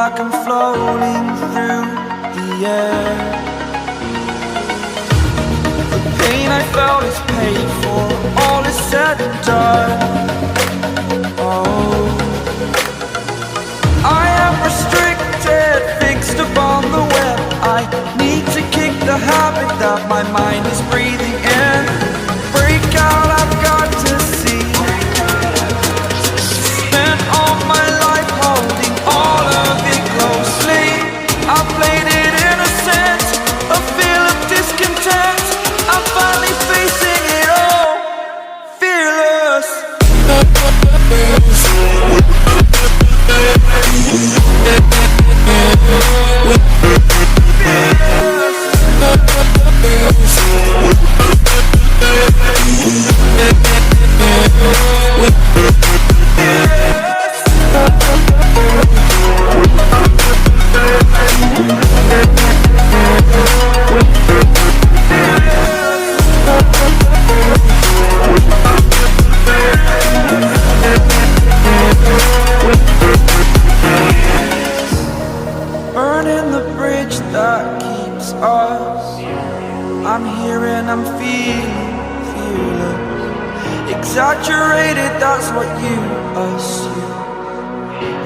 like I'm floating through the air. The pain I felt is paid for, all is said and done. Oh, I am restricted, fixed upon the web. I need to kick the habit that my mind is breathing in. Break out, I've got to see. Spent all my life holding all of it closely. I played it innocent, a feel of discontent. I'm finally facing it all, fearless. Burning the bridge that keeps us. I'm here and I'm feeling fearless. Exaggerated, that's what you assume.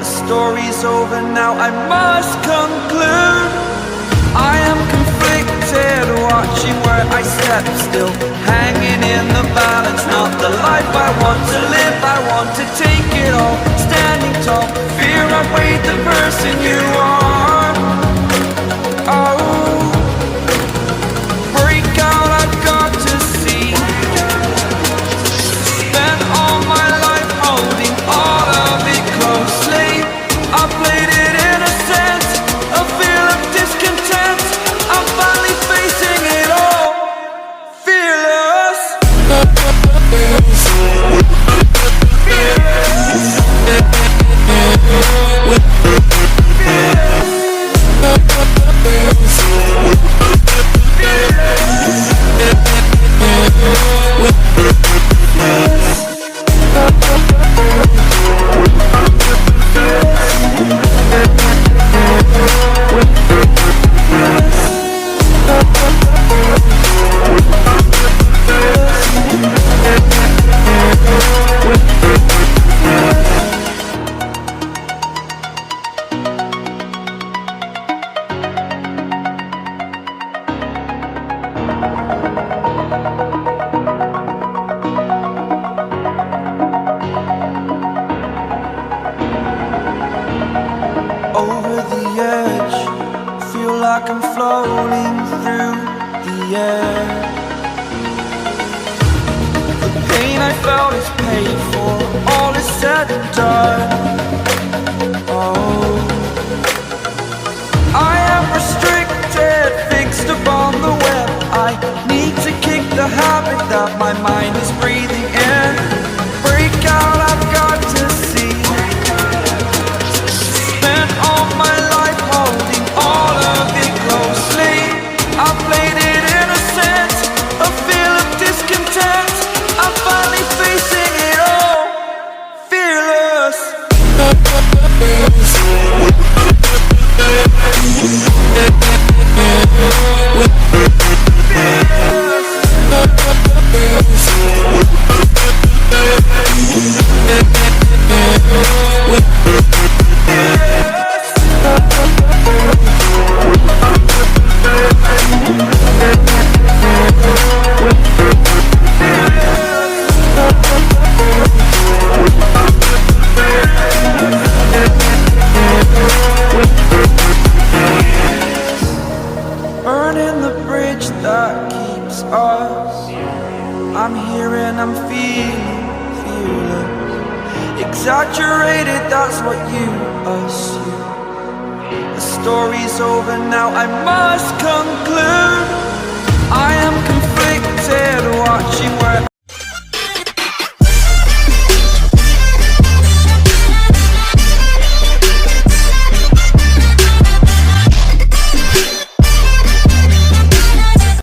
The story's over now, I must conclude. I am conflicted, watching where I step still, hanging in the balance. Not the life I want to live, I want to take it all. Standing tall, fear I've weighed the person you are. Oh, break out, I've got to see. Spent all my life holding all of it closely. I played it innocent, a feel of discontent. I'm finally facing it all, fearless. Over the edge, feel like I'm floating through the air. The pain I felt is paid for, all is said and done. Oh, I am restricted, fixed upon the web. I need to kick the habit that my mind is breathing in. Break out, I've got to see. Spent all my life holding all of it closely. I played it innocent, a feel of discontent. I'm finally facing it all, fearless. Burning the bridge that keeps us. I'm here and I'm feeling fearless. Exaggerated, that's what you assume. The story's over now, I must conclude. I am conflicted, watching where